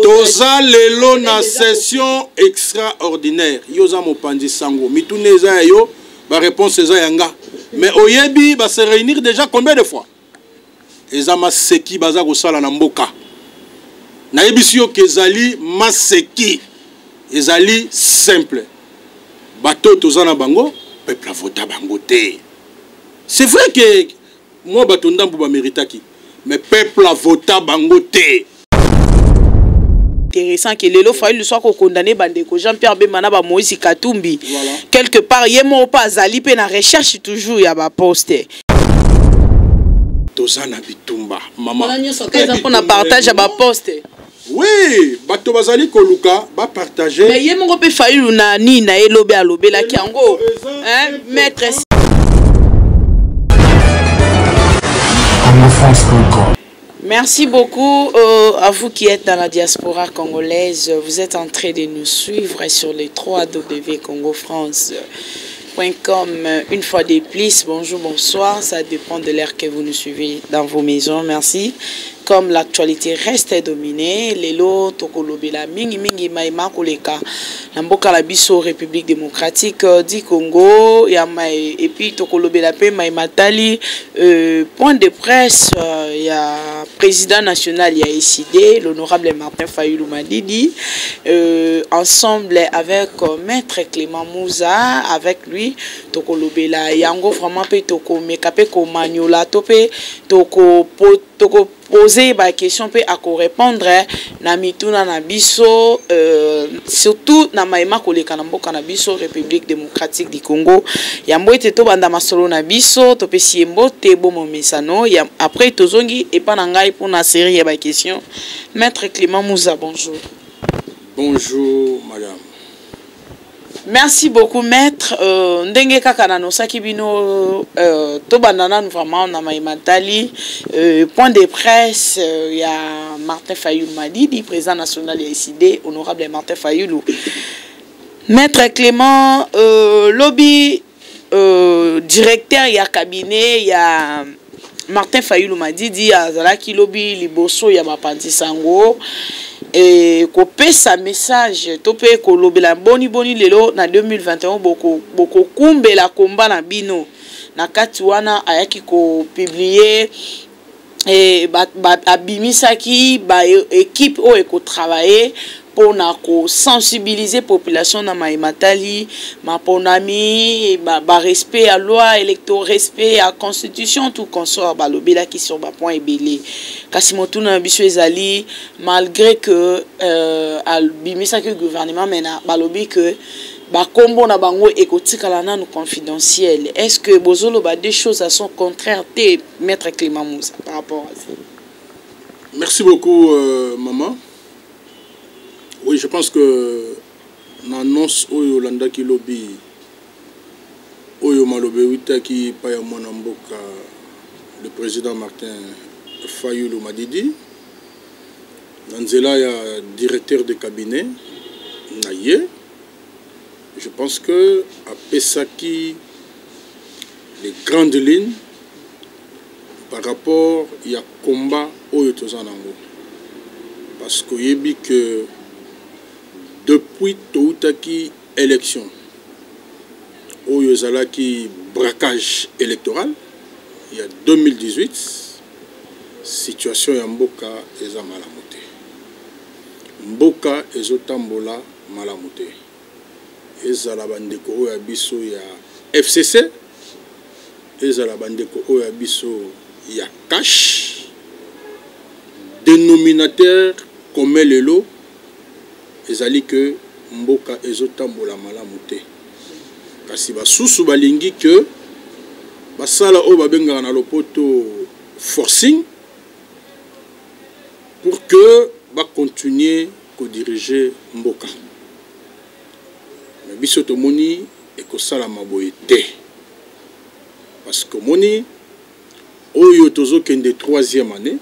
Toza lelo na session extraordinaire. Yoza mopandi sango. Mitune eza yo, ba réponse eza yanga. Mais oyebi va se réunir déjà combien de fois? Eza maseki baza kosala na mboka. Na yebisi yo kezali maseki. Ezali simple. Bato toza na bango, peuple a voté bango te. C'est vrai que moi bato ndambu ba méritaki, mais peuple a voté bango te. Intéressant que Lelo Fayulu soit condamné bandeko Jean-Pierre Bemana ba Moïse Katumbi. Voilà. Quelque part yemo pas Zali pe na recherche toujours ya ba poste. Tozana bitumba maman. On a partage à ba poste. Oui, bato bazali koluka ba partager. Mais yemo pe Fayulu na ni na elobe alobe la kiango. Hein, maître Merci beaucoup à vous qui êtes dans la diaspora congolaise. Vous êtes en train de nous suivre sur les www.congofrance.com. Une fois de plus, bonjour, bonsoir. Ça dépend de l'heure que vous nous suivez dans vos maisons. Merci. Comme l'actualité reste dominée, lelo tokolobela mingi mingi maima koleka namboka la biso République démocratique du Congo ya mai et puis tokolobela pe maima tali point de presse ya président national ya SID l'honorable Martin Fayulu Madidi ensemble avec maître Clément Mouza avec lui tokolobela yango vraiment pe toko mekape ko maniola topé toko poser ba question pe à répondre na mituna na biso surtout na maima koleka na mboka na biso République démocratique du Congo ya mbote to banda masolo na biso to pesi mbote bomo mesano ya après tozongi et pas na ngai pour na série ya ba question. Maître Clément Mouza, bonjour. Bonjour madame. Merci beaucoup maître. Ndenge kaka na nosaki bino to bandana vraiment na maimatali point de presse il y a Martin Fayulu Madidi président national de SID honorable Martin Fayulu. Maître Clément lobby directeur il y a cabinet il y a Martin Fayulu Madidi azalaki lobby liboso ya bapandi sango et ko pesa message topé ko lobela boni lelo na 2021 boko kumbela komba na bino na kati wana ayaki ko publier et abimisaki ba équipe o eko travailler pour na ko sensibiliser population na maimatali maponami ba respect à loi électorale respect à constitution tout consort ba lobela qui sur ba point ebele kasi motuna biso ezali malgré que albimisa que gouvernement mena ba lobi que ba kombo na bango ekotikala nanu confidentiel. Est-ce que bozolo ba des choses à son contraire te maître Clément Mouza par rapport à ça? Merci beaucoup maman. Oui, je pense que l'annonce Oyo Landa qui lobby Oyo Malobe Wita qui paye mon amboka le président Martin Fayulu Madidi. Nanzela ya directeur de cabinet Naye. Je pense que à Pesaki les grandes lignes par rapport il y a combat Oyo Tozanango. Parce que yebi que depuis Toutaki élection, Oyo Zalaki braquage électoral, il y a 2018, situation ya Mboka eza malamote. Mboka ezotambola malamote. Ezala bandeko oyo biso ya FCC, ezala bandeko oyo biso ya cash, dénominateur comme lelo. Ezali que mboka ezotambola malamu te kasi basusu balingi que basala o babenga na lopoto forcing pour que ba continuer ko diriger mboka mais biso to moni ekosala maboye te parce que moni oyo tozo kende 3e année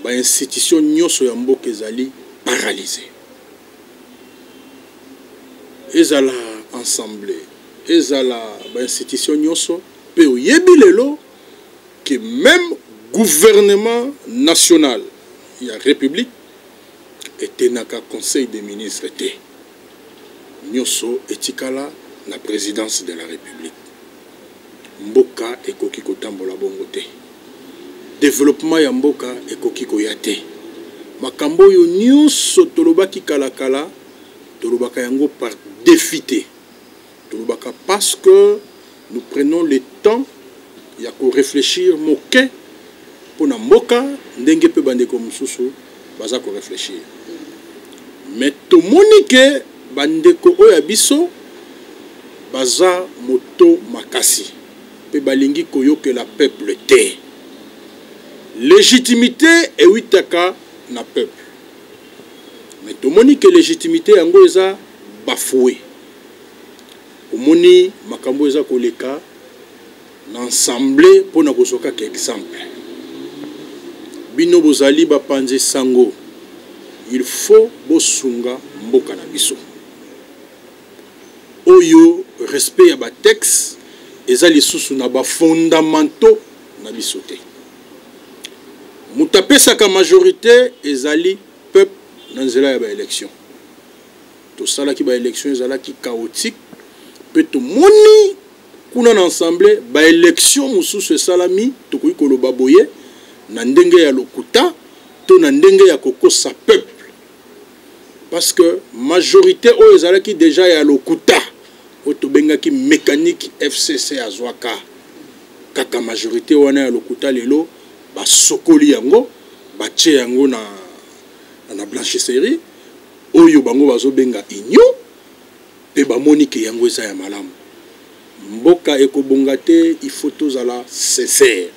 ba institution nyoso ya mboka ezali paralysé. Ezala ensemble, ezala ba institution nyoso pe oyebi lelo que même gouvernement national, il y a république était naka conseil des ministres était nyoso etikala la présidence de la République. Mboka ekoki kotambola bongo te. Développement ya mboka ekoki koya te. Makambo yo nyoso tolobaki kala tolobaka yango par défité. Tolobaka parce que nous prenons le temps ya ko réfléchir moke pona mboka ndenge pe bandeko mususu baza ko réfléchir. Mais tomoni ke bandeko oya biso baza moto makasi pe balingi koyoke la peuple te. Légitimité et witaka na peuple. Mais tomoni ke légitimité yango eza bafoué. Omoni makambo eza koleka l'ensemble pour na kosoka ke exemple. Bino bozali bapanze sango. Il faut bosunga mboka na biso. Oyo respect ya ba texte ezali susu na ba fondamentaux na biso te. Mutapesaka majorité ezali peuple na nzela ya ba élection. To sala ki ba élection ezala ki chaotique. Pe to moni kuna na ensemble ba élection mususu salami to koyi koloba boye na ndenge ya lokuta to na ndenge ya kokosa peuple. Parce que majorité o ezala ki déjà ya lokuta o to benga ki mécanique FCC azwaka kaka majorité wana ya lokuta lelo ba sokoli yango ba tche yango na blanchisserie oyo bango bazo benga union pe ba monike yango eza ya malamu. Mboka ekobonga te, il faut tozala sincère.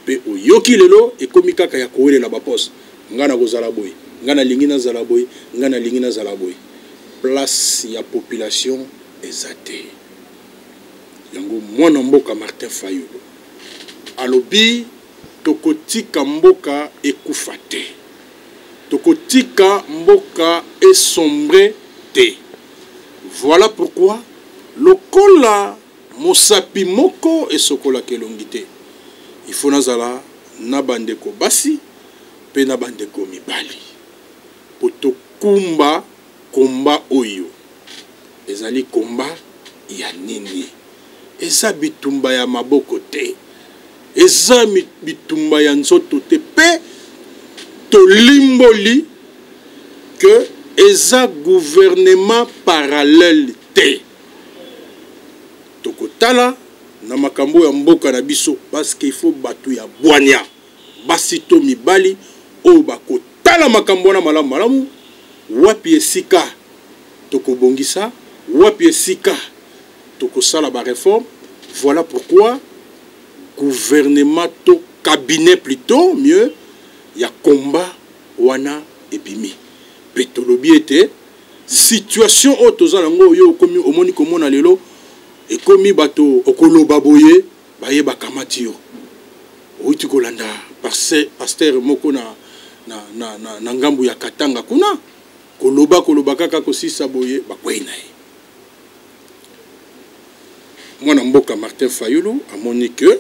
Pe oyoki lelo ekomi kaka ya kowelela ba poste. Ngana kozala boy, ngana lingina zala boy, ngana lingina zala boy. Place ya population ezate. Yango mwana mboka Martin Fayulu. Alobi tokotika mboka ekufa te. Tokotika mboka esombre te. Voilà pourquoi lokola mosapi moko esokola kelongite. Il faut nazala na bandeko basi pe na bandeko mibali. Poto kumba komba oyo. Ezali komba ya nini? Eza bitumba ya maboko te. Eza bitumba ya nzoto te pe to limboli que eza gouvernement parallèle te. Tokotala na makambo ya mboka na biso parce qu'il faut batu ya bwanya basito mibali o bakotala makambo na malamu malamu wapi esika tokobongisa wapi esika tokosala ba réforme. Voilà pourquoi gouvernement to cabinet plutôt mieux ya combat wana ebimi petolobi ete situation o tozalango yo komi omoni komona lelo ekomi bato okoloba boye baye bakamati yo outi kolanda pasteur moko na ngambu ya Katanga kuna koloba kaka kosisa boye bakwei na ye. Mwana mboka Martin Fayulu amoni que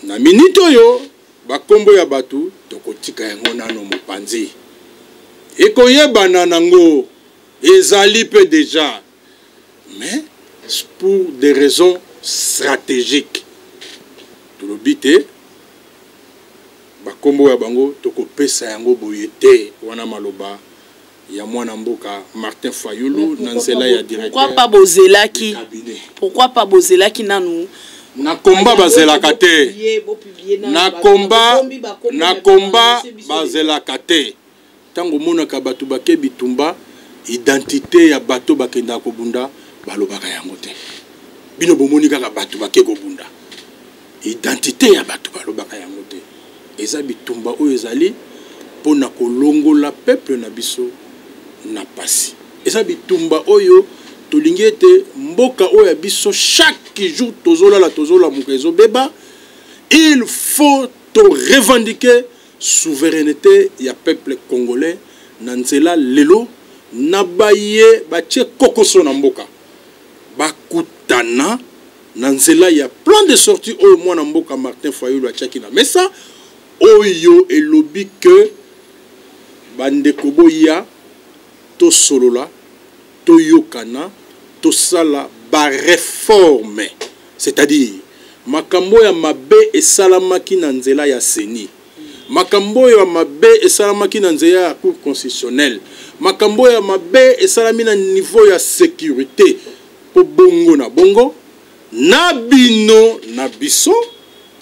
na minute oyo bakombo ya batu tokotika yango nano mopanzi ekoyebana nango ezali pe déjà mais pour des raisons stratégiques tolobite bakombo ya bango tokopesa yango boye te wana maloba ya mwana mboka Martin Fayulu na nzela ya directeur. Pourquoi pas bozelaki nanu na komba bazelaka te na komba bazelaka te tango monaka bato bake bitumba identité ya bato bakenda kobunda balobaka yango te bino bomoni kaka bato bake kobunda identité ya bato balobaka yango te eza bitumba oyo ezali pona kolongola peuple na biso na pasi eza bitumba oyo tolingi ete mboka oyo ya biso chaque jour tozola muka ezobeba. Il faut to revendiquer souveraineté ya peuple congolais na nzela lelo na baye batie kokoso na mboka bakutana na nzela ya plan de sortie oyo mwana mboka Martin Fayulu atiaki na mesa oyo elobi que bandeko boya to solola to yokana to sala ba réforme, c'est-à-dire makambo ya mabe esalamaki na nzela ya seni, makambo ya mabe esalamaki na nzela ya cour constitutionnelle, makambo ya mabe esalami na niveau ya sécurité po bongo na bongo na bino na biso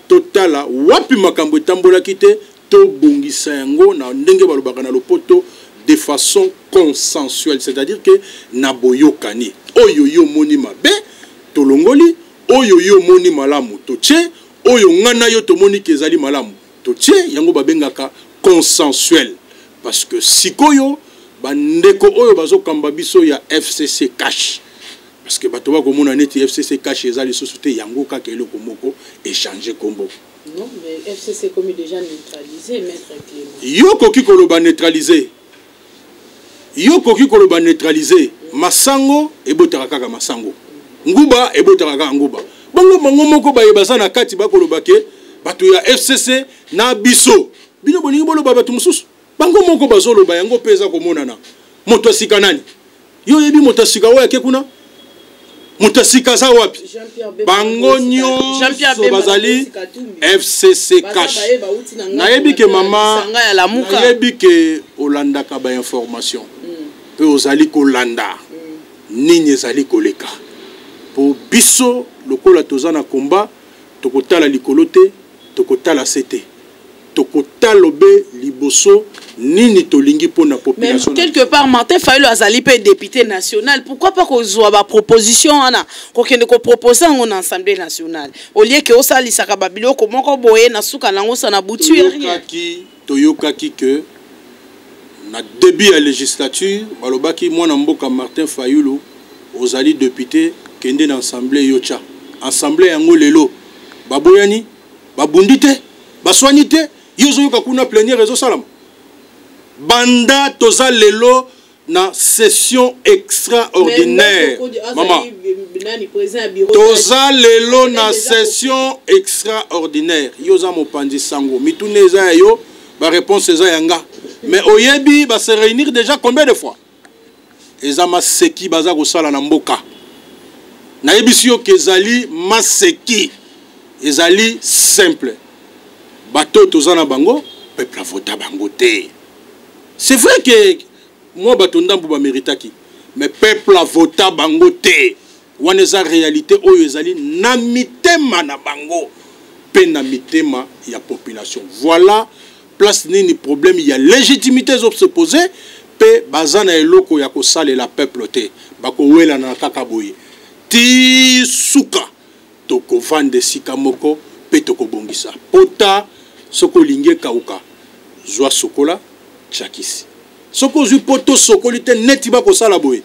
totala wapi makambo etambolaki te to bongisa yango na ndenge balobaka na lopoto de façon consensuelle, c'est-à-dire que na boyokani oyo yo moni mabe tolongoli, oyo yo moni malamu toche, oyo ngana yo tomoni kezali malamu toche, yango babengaka consensuel. Parce que sikoyo bandeko oyo bazokamba biso ya FCC cash, parce que bato ba komona neti FCC cash ezali société yango kaka eloko moko échanger kombo. Non, mais FCC comme déjà neutralisé, maître Clément. Yo koki koloba neutralisé. Yo koki koloba neutralisé. Masango ebotaka kaka masango. Nguba ebotaka kaka nguba. Bongo bango moko ba yebasa na kati ba koloba ke bato ya FCC na biso. Bino boningi boloba bato mususu. Bango moko bazoloba yango peza komonana. Moto asika nani? Yo yebi moto asika wa ke kuna? Mutasika za wapi? Bango nyonso bazali FCC cash. Nayebi ke mama, nayebi ke olandaka ba information. Pe ozali kolanda. Nini ezali koleka. Po biso lokola tozana komba, tokotala likolote, tokotala sete. Tokotalobe liboso nini tolingi pour la population. Même quelque part Martin Fayulu azali pe député national, pourquoi pas qu'on soit ba proposition ana ko kende ko proposer en assemblée nationale au lieu que osali sakababilo ko moko boye na suka nango sana butu rien. Toyokaki que na début à législature balobaki mwana mboka Martin Fayulu ozali député kende na assemblée yocha assemblée yango lelo baboyani babundite baswanite yozo yoka kuna plénière réseau salam banda toza lelo na session extraordinaire maman toza lelo na session extraordinaire yoza mopandi sango mituneza yo ba réponse eza yanga mais oyebi ba se réunir déjà combien de fois eza maseki baza ko sala na mboka na yebisi yo kezali maseki ezali simple bato tozana bango peuple a voté bango te. C'est vrai que moi bato ndambu ba méritaki mais peuple a voté bango te. Waneza réalité oyo ezali na mitema na bango pe na mitema ya population. Voilà place nini problème il y a légitimité opposée pe bazana eloko ya ko sale la peuple te bako wela na kaka boye ti suka toko vande sikamoko pe toko bongisa pota soko linge kauka zwa sokola chakisi soko zu poto sokolite neti ba ko sala boye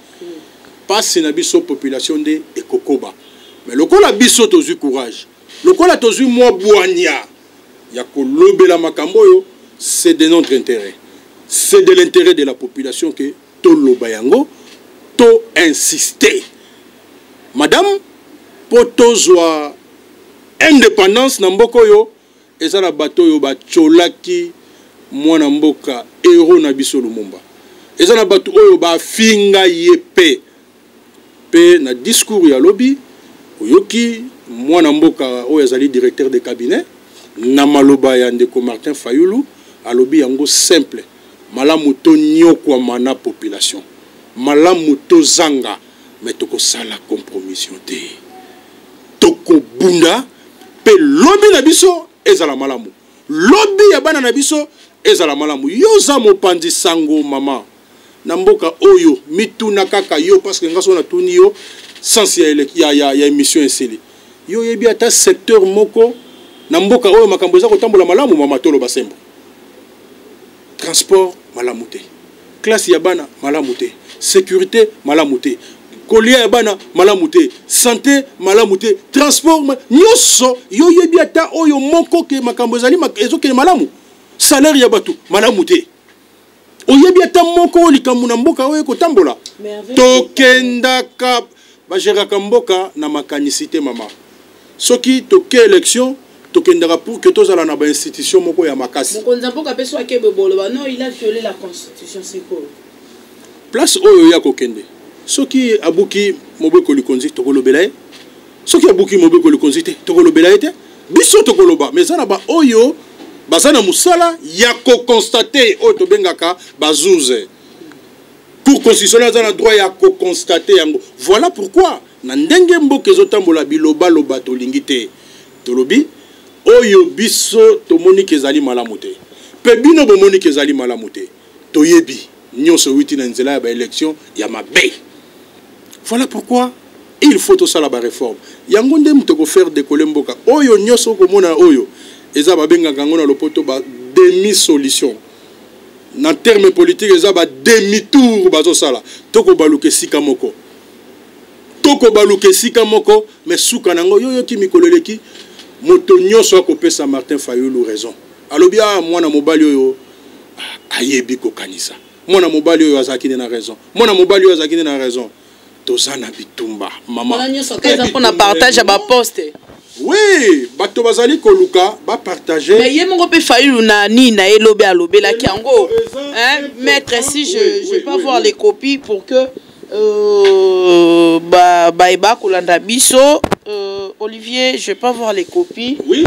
passe na biso population de ekokoba mais lokola biso tozu courage lokola tozu mo boania ya ko lobela makambo yo c'est de notre intérêt, c'est de l'intérêt de la population que to loba yango to insister madame poto zwa indépendance na mboko yo ezala bato yo ba cholaki mwana mboka héros na biso Lumumba ezala bato oyo ba finga yepe pe na discours ya lobby oyoki mwana mboka oyo ezali directeur de cabinet na maloba ya ndeko Martin Fayulu alobi yango simple malamu to nyokwa mana population malamu to zanga mais toko sala compromission te toko bunda pe lobby na biso ezala malamu lobby ya bana na biso ezala malamu yoza mopandi sango mama na mboka oyo mituna kaka yo parce que ngaso na tuni yo sans ya émission eseli yo yebi ata secteur moko na mboka oyo makambo za kotambola malamu mama tolo basembo transport malamu te classe ya bana malamu te sécurité malamu te collier ya bana malamu te santé malamu te transport nyoso yo yebi ata oyo moko ke makambo zali ezoke malamu salaire ya batu malamu te oyebi ata moko likambo na mboka oyo kotambola tokendaka bageraka mboka na makanisité mama soki toke élection tokendaka pour que tozala na ba institution moko ya makasi. Mokonza mboka peso akebe boloba non, il a violé la constitution, c'est quoi? Place oyo ya kokende. Soki abuki mobeko likonzi tokolobela ye. Soki abuki mobeko likonzi te tokolobela ye te. Biso tokoloba mais ça na ba oyo bazana musala ya ko constater oyo tobengaka bazuze. Cour constitutionnelle a le droit ya ko constater yango. Voilà pourquoi na ndenge mboka ezotambola biloba loba tolingi te. Tolobi oyo biso tomoni kezali malamu te. Pe bino bomoni kezali malamu te. Toyebi nyonso witi na nzela ya ba élection ya mabe. Voilà pourquoi il faut tout ça la réforme. Yango ndem to ko faire décoller mboka. Oyo nyonso ko mona oyo eza ba benga ngona lopoto ba demi solution. En termes politiques, ils ont demi-tour. Toko baluke sika moko. Toko baluke sika moko. Mais soukanango yo ki mikoleleki. Moto nyonso akopé sa Martin Fayulu raison. Alobia mwana mobali yo ayebi ko kanisa. Mwana mobali yo azakine na raison. Mwana mobali yo azakine na raison. Tozana bitumba maman. Mwana nyonso kaza pona partage ba poste. Oui, bato bazali koluka ba partager. Mais yé mon pe Fayulu na ni na elobe alobe la kiango. Hein, maître, si je vais pas voir les copies pour que ba kolanda biso Olivier, je vais pas voir les copies. Oui,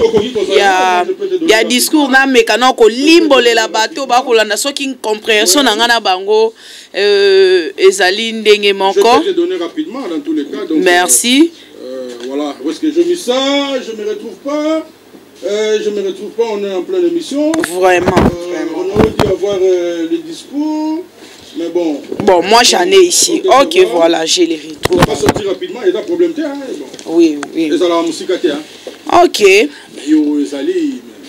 il y a discours na mekano ko limbole la bateau ba kolanda so ki compréhension na ngana bango ezali ndenge moko. Je vais te donner rapidement dans tous les cas. Donc, merci. Voilà, où est-ce que je mis ça? Je me retrouve pas. Je me retrouve pas, on est en pleine émission. Vraiment. On aurait dû avoir les discours. Mais bon. Bon, moi j'en ai ici. Ok, voilà, je les retrouve. On va pas sortir rapidement, il y a un problème. Hein, bon. Oui, oui. Et ça la musique hein. Ok.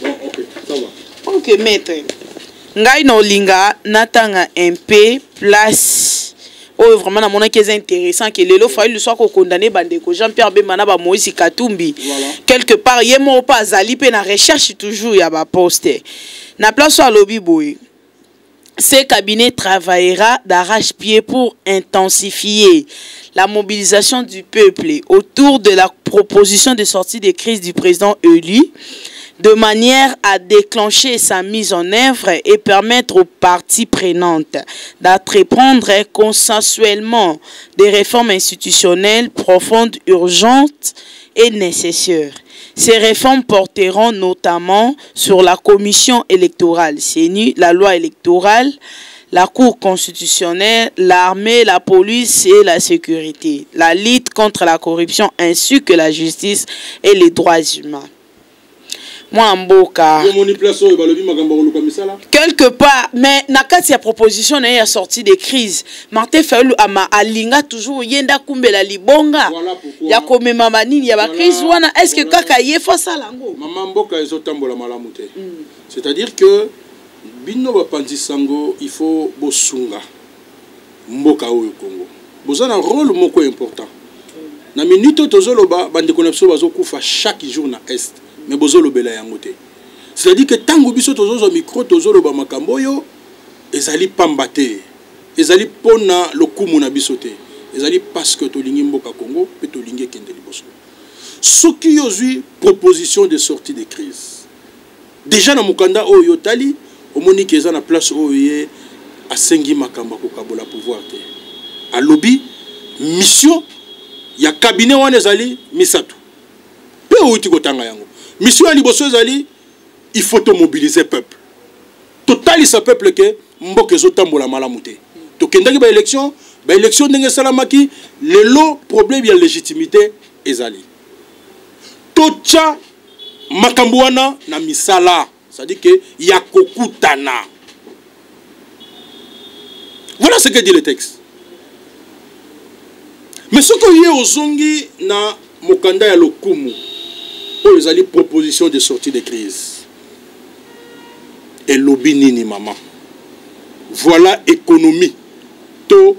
Bon, ok, ça va. Ok, maître. Ngai no linga natanga MP place. Oh, vraiment, mon qui est intéressant que Lelo Fayulu soit condamné bandeko Jean-Pierre Bemana ba Moïse Katumbi. Voilà. Quelque part, yemo pas zali pe na recherche toujours ya ba poste. Na place à lobby boy. Ce cabinet travaillera d'arrache-pied pour intensifier la mobilisation du peuple autour de la proposition de sortie de crise du président élu, de manière à déclencher sa mise en œuvre et permettre aux parties prenantes d'entreprendre consensuellement des réformes institutionnelles profondes, urgentes et nécessaires. Ces réformes porteront notamment sur la commission électorale, CENI, la loi électorale, la Cour constitutionnelle, l'armée, la police et la sécurité, la lutte contre la corruption ainsi que la justice et les droits humains. Moi, Mboka. Quelque part, mais nakati ya proposition na ya sortie de crise. Martin Fayulu ama alinga toujours yenda kumbela libonga. Ya komema manini ya ba crise wana est-ce que kaka yefa salango? Maman Mboka ezotambola malamu te. C'est-à-dire que bino bapandi sango il faut bosunga. Mboka oyo Congo. Bozana rôle moko important. Na minute tozoloba bande konepso bazokufa chaque jour na est. Mais bozolo bela yangote. C'est-à-dire que tango biso tozozo micro tozolo ba makambo yo ezali pambate. Ezali pona lokumu na bisote. Ezali parce que tolingi mboka Congo pe tolingi kende liboso. Soki yozui proposition de sortie de crise. Déjà na mukanda oyo tali omoni keza na place oyo asengi makamba ko kabola pouvoir te. A lobby mission ya cabinet wana ezali misatu. Pe outi kotanga yango. Mission à Liboso Zali, il faut te mobiliser peuple. Total ce peuple que mboke zotambola malamute. To kendaki ba élection ndenge salamaki le lot problème ya légitimité ezali. Tocha makambuana na misala, c'est-à-dire que ya kokutana. Voilà ce que dit le texte. Mais ce que y est au zongi na mokanda ya lokumu. Ils ont proposition de sortie de crise. Et lobby nini maman. Voilà économie. To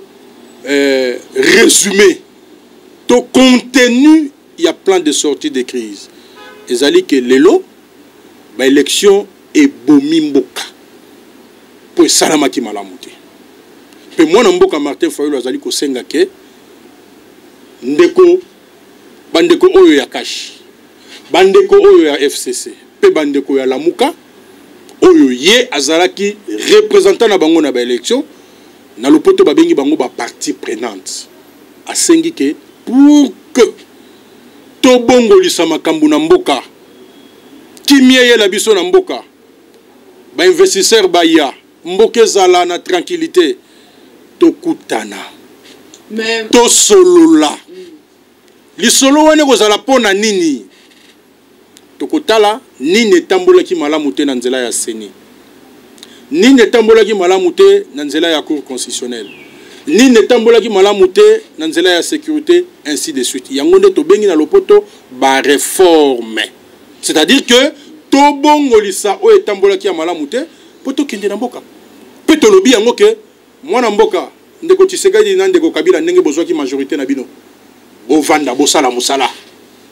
résumé. To contenu, il y a plein de sorties de crise. Ils ont dit que l'élo, l'élection est bomimboka. Pour salamaki malamute. Puis moi, Mboka Martin Fayulu a dit que senga ke ndeko bandeko oyo yakashi. bandeko oyo ya FCC pe bandeko ya Lamuka oyo ye azalaki représentant na bango na ba élection na lopoto babengi bango ba partie prenante asengi ke pour que tobongolisa makambo na mboka kimie ye la biso na mboka ba investisseur baya mboke zala na tranquillité tokutana mais to solola lisolo wane kozala pona nini tokotala nini etambolaki malamu te na nzela ya seni nini etambolaki malamu te na nzela ya cour constitutionnelle nini etambolaki malamu te na nzela ya sécurité ainsi de suite yango nde tobengi na lopoto ba réforme c'est-à-dire que tobongolisa oyo etambolaki ya malamu te po tokende na mboka pe tolobi yango ke mwana mboka ndeko Tshisekedi na ndeko Kabila ndenge bozwaki majorité na bino bovanda bosala musala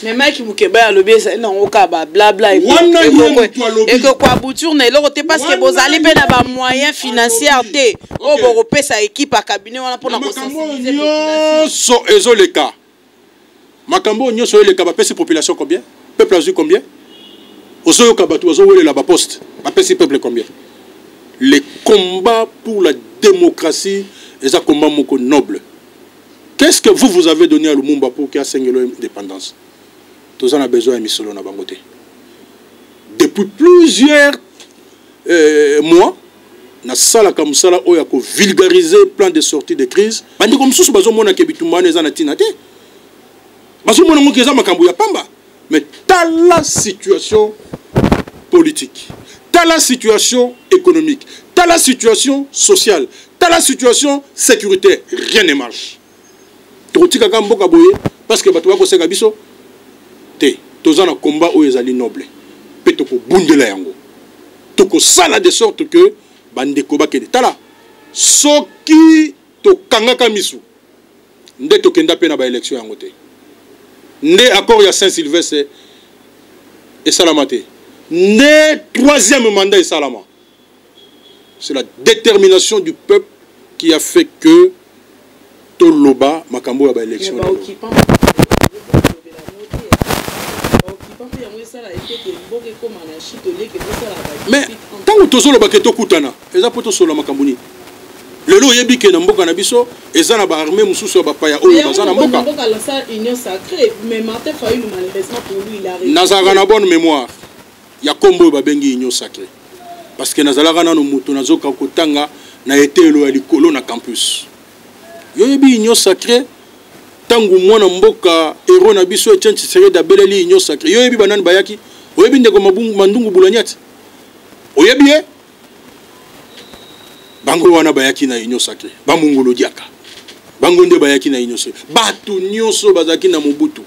mais Mike Mukeba a lobé ça non oka ba blabla et que quoi bouture na eloko te parce que bozali pe na ba moyens financiers te o borope sa équipe à cabinet wana pour na sensibiliser so ezoleka makambo nyoso eleka ba pesi population combien peuple azui combien ozo kabatu ozo welela ba poste ba pesi peuple combien les combats pour la démocratie et un combat moko noble. Qu'est-ce que vous avez donné à Lumumba pour qu'il y ait l'indépendance? Tous en a besoin de misolo na bangote. Depuis plusieurs mois, na sala comme ça là, on a vulgarisé le plan de sortie de crise. Bandi comme sous bazo mona kebitumba neza na tinate. Bazo mona mo keza makambo ya pamba. Mais t'as la situation politique, t'as la situation économique, t'as la situation sociale, t'as la situation sécuritaire, rien ne marche. Totika kamboka boye parce que bato bako seka biso te tozana combat o ezali noble. Pe toko bundela yango. Toko sala de sorte que bandeko bakede. Tala soki to kangaka misu. Nde tokenda pe na ba élection yango te. Nde accord ya Saint-Sylvestre et Salamate. Nde troisième mandat et Salama. C'est la détermination du peuple qui a fait que Toloba Makambo a ba élection. Mais tant que tu as été kutana, les apotos sont la Makamboni. Le lot yebi ke na mboka na biso, ezana ba armée mususu ba paya oyo bazana mboka. Union sacrée, mais Martin Fayulu malheureusement pour lui il a réussi. Nazara na bonne mémoire. Ya kombo ba bengi union sacrée. Parce que nazalaka na no mutu nazoka kotanga na etelo ya likolo na campus. Yo yebi union sacrée tangu mwana mboka héros na biso Etienne Tshisekedi dabeleli union sacrée. Yo yebi banani bayaki, oyebi ndeko mabungu mandungu bulanyati. Oyebi bango wana bayaki na union sacrée. Bamungolo diaka. Bango nde bayaki na union sacrée. Batu nyonso bazaki na Mobutu.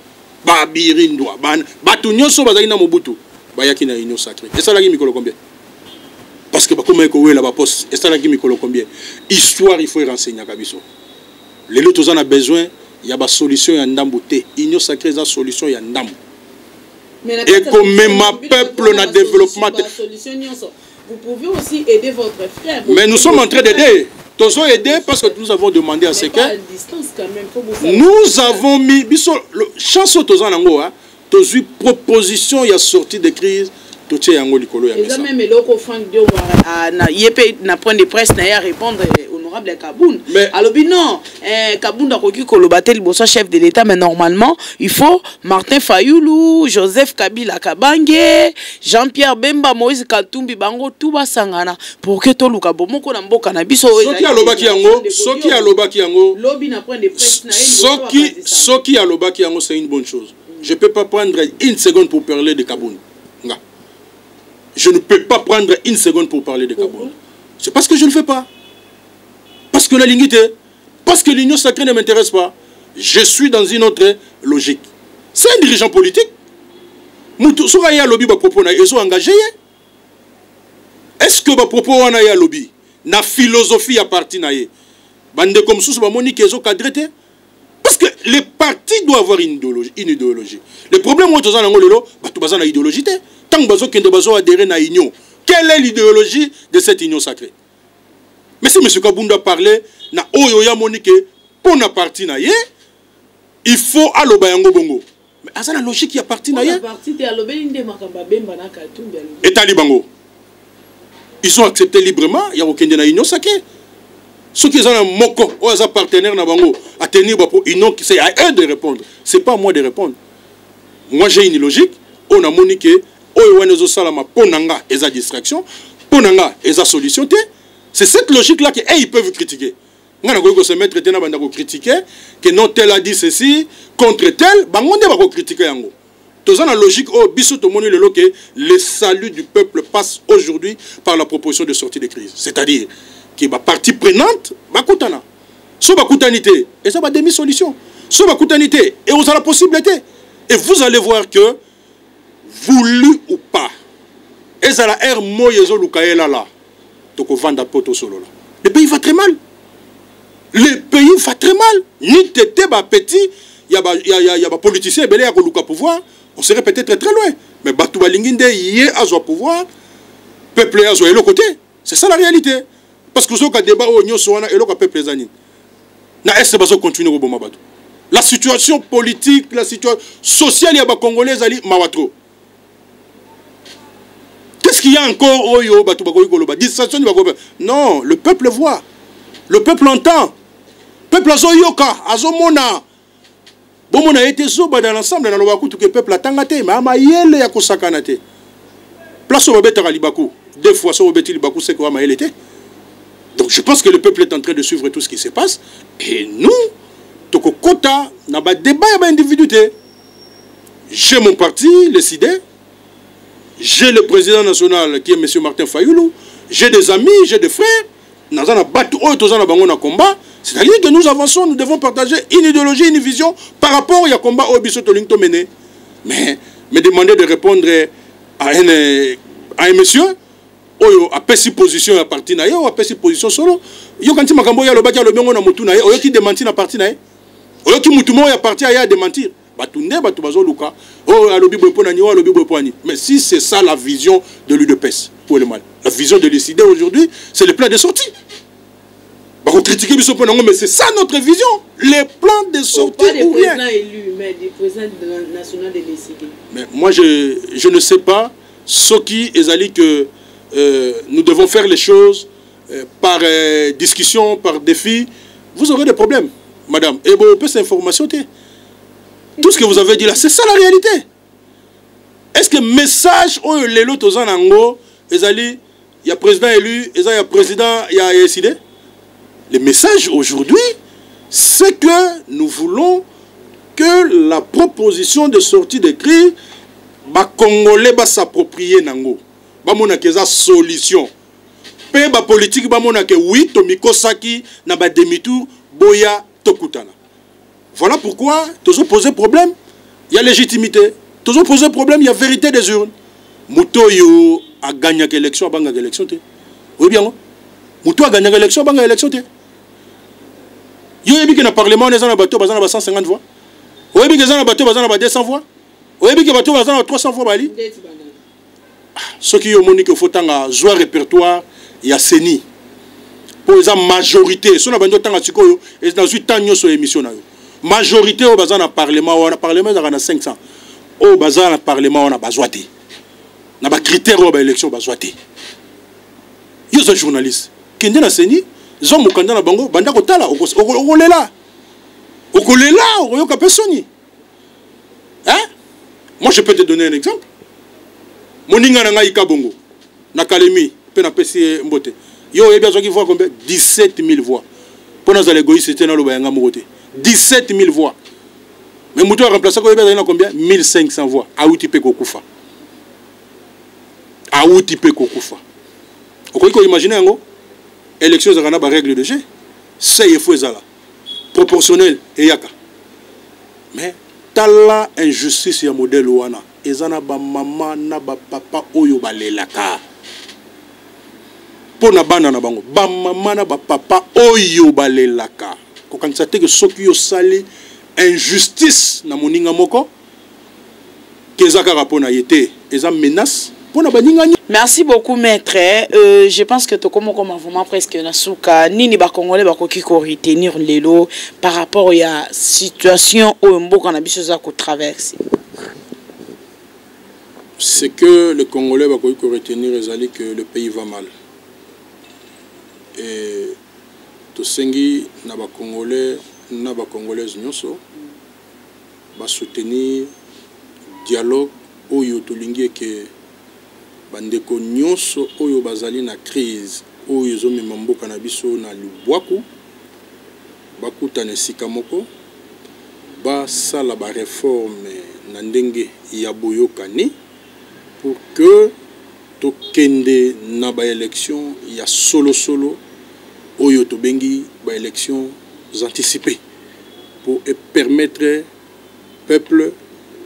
Babirindwa batu nyonso bazaki na Mobutu. Bayaki na union sacrée. Et ça la mikolo combien? Parce que comme ko wela ba poste, et ça la mikolo combien? Histoire il faut y renseigner kabiso. Les autres en a besoin, il y a ba solution ya ndambo te. Union sacrée za solution ya ndambo. Et comme ma peuple na développement. Vous pouvez aussi aider votre frère. Mais nous sommes en train d'aider. Nous avons aidé parce que nous avons demandé à ce que nous avons mis chance aux Tozanango, tous eu proposition, il y a sorti de crise, tout est en Golikolo. Et ça même le Franck Dio na point de presse n'a répondre honorable Kaboun. Alors non, Kaboun a reconnu que le bâtel bossa chef de l'État, mais normalement il faut Martin Fayulu, Joseph Kabila Kabange, Jean-Pierre Bemba, Moïse Katumbi Bango, tout va sangana pour que tout le Kabomo qu'on a beaucoup nabiso. Soki a lobaki yango, soki a lobaki yango. Lobby n'a point de presse. Soki a lobaki yango, c'est une bonne chose. Je ne peux pas prendre une seconde pour parler de Kaboun. Je ne peux pas prendre une seconde pour parler de Kaboun. C'est parce que je ne fais pas. Parce que la lignité, parce que l'union sacrée ne m'intéresse pas. Je suis dans une autre logique. C'est un dirigeant politique. Est-ce que ma propos est lobby? Na philosophie à partir naie. Bande comme sous monique ils ont cadré. Parce que les partis doivent avoir une idéologie. Le problème c'est que une idéologie. Tant que nous adhérer à l'union, quelle est l'idéologie de cette union sacrée? Mais si M. Kabunda parlait, pour la partie, il faut aller au Bongo. mais à ça la logique il y a parti na ye et talibango ils ont accepté librement il y a aucun de la union sacrée ceux qui ont un moko ou un partenaire na bango à tenir pour union c'est à eux de répondre c'est pas à moi de répondre moi j'ai une logique on a moniqué oh ouais salama ponanga et sa distraction ponanga et sa solution c'est cette logique là que ils peuvent critiquer. On a se mettre à critiquer que non tel a dit ceci contre tel bangonde va critiquer yango. Tous la logique oh biso to moni le que le salut du peuple passe aujourd'hui par la proposition de sortie de crise. C'est-à-dire que ba partie prenante ba kutana. So ba kutanité et ça va demi solution. So ba kutanité et vous avez la possibilité et vous allez voir que voulu ou pas et ça la air moyezo lukaela là. Toko vanda poto solo là. Le pays va très mal. Le pays va très mal. Ni tété ba petit, il y a ba politicien belé à koluka pouvoir, on serait peut-être très loin. Mais batu balinginde yé azo pouvoir, peuple azo et le côté. C'est ça la réalité. Parce que ce ka débat au nyoso wana et le peuple zani. Na est bazo continuer au bon batu. La situation politique, la situation sociale ya ba congolais ali mawatro. Qu'est-ce qu'il y a encore oyo batu bakoyi koloba? Distraction du bakoyi. Non, le peuple voit. Le peuple entend. Le peuple azo yoka, azo mona. Bon mona été zoba dans l'ensemble dans le bakutu que le peuple atangate, mais ama yele ya kosakanate. Place au babeta libaku. Deux fois sur babeti libaku c'est quoi ma yele était. Donc je pense que le peuple est en train de suivre tout ce qui se passe et nous toko kota na ba débat ya ba individualité. J'ai mon parti, le CIDE. J'ai le président national qui est M. Martin Fayoulou. J'ai des amis, j'ai des frères. C'est-à-dire que nous avançons, nous devons partager une idéologie, une vision par rapport au combat au Bissot Tolingto mené. Mais me demander de répondre à un monsieur, à pessi position à parti na ou à pessi position solo. Yo kanti makambo ya lobaki ya lobengo na mutu na ye, oyo ki démentir na parti na ye. Oyo ki mutu mo ya parti ya démentir. Batunde batu bazo luka. Oh alobi bopo na ni, alobi bopo ni. Mais si c'est ça la vision de l'UDPS pour le mal. La vision de l'ICD aujourd'hui, c'est le plan de sortie. Bah, on critique mais c'est ça notre vision. Les plans de sortie. Pas des présidents élus, mais des présidents nationaux de l'ICD. Mais moi, je ne sais pas ce qui est que nous devons faire les choses par discussion, par défi. Vous aurez des problèmes, madame. Et bon, on peut s'information. Tout ce que vous avez dit là, c'est ça la réalité. Est-ce que le message, les lots aux anango, il y a président élu, il y a président, il y a décidé. Le message aujourd'hui, c'est que nous voulons que la proposition de sortie de crise, les Congolais va s'approprier nango. Ba mona keza solution. Pe ba politique ba mona ke oui tomiko saki na ba demi-tour boya tokutana. Voilà pourquoi toujours poser problème, il y a légitimité. Toujours poser problème, il y a vérité des urnes. Mutoyo a gagné l'élection, a gagné l'élection. Oui bien. Muto a gagné l'élection, a gagné l'élection. Yo yebi que na parlement les gens na bateau bazana ba 150 voix. Yo yebi que les gens na bateau bazana ba 200 voix. Yo yebi que bateau bazana 300 voix bali. Ce qui yo moni que faut tanga jouer répertoire ya seni. Pour les majorité, so na bando tanga sikoyo et dans 8 ans sur émission na yo. Majorité au bazana parlement, on a parlement dans 500. Au bazana parlement on a bazouati. Na ba critère au ba élection bazouati. Yo so journaliste. Kende na seni zo mukanda na bango banda kotala okolela okoyoka personne. Hein? Moi je peux te donner un exemple. Moninga na ngai kabongo na Kalemi pe na pesi mbote. Yo yebi azoki voix combien 17 000 voix. Pour nous aller goïs c'était na lo bayanga mokote. 17 000 voix. Mais Moutou a remplacé combien 1500 voix. Aouti pe kokufa. Aouti pe kokufa. Vous pouvez imaginer ngo élection za ba règle de jeu. C'est il là. Proportionnel et yaka. Mais tala injustice ya modèle wana. Ezana ba maman na ba papa oyo balelaka. Pona bana na bango. Ba maman na ba papa oyo balelaka. Ko kansate que soki yo sali injustice na moninga moko. Kezaka rapona yete. Eza menace Pour na merci beaucoup maître. Je pense que comme vraiment presque na souka nini ba congolais ba koki ko retenir lelo par rapport à la situation au mboka na biso za ko traverser. C'est que le Congolais va retenir que le pays va mal. Et tout sengi na ba Congolais na ba Congolaises nyonso va soutenir dialogue oyo tolingi que bandeko nyonso oyo bazali na crise oyo zomema mboka na biso na lubwaku bakutana esika moko basala ba réforme na ndenge ya boyokani pour que tokende na ba élection ya solo oyo tobengi ba élections anticipées pour permettre peuple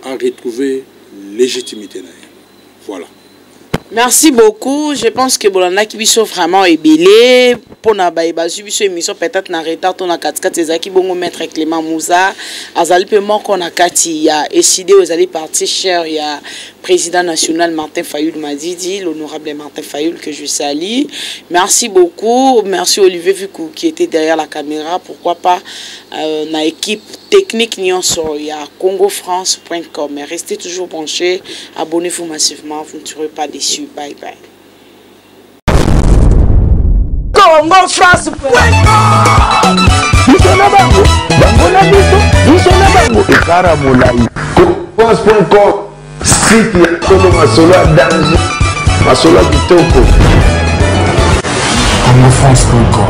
à retrouver légitimité. Voilà. Merci beaucoup. Je pense que Bolanda qui biso vraiment est belé pour na ba subiso émission peut-être na retard ton na katikati ezaki bongo maître Clément Mouza azali pe moko na kati ya décidé aux allez partir cher il y a président national Martin Fayulu Madidi, l'honorable Martin Fayulu que je salue. Merci beaucoup. Merci Olivier Vikou qui était derrière la caméra, pourquoi pas na équipe technique nion sur il y a congofrance.com. Restez toujours branchés, abonnez-vous massivement, vous ne serez pas déçus. Bye bye. CongoFrance.com. Site ya Kolo Masolo à danger, Masolo Kitoko. CongoFrance.com.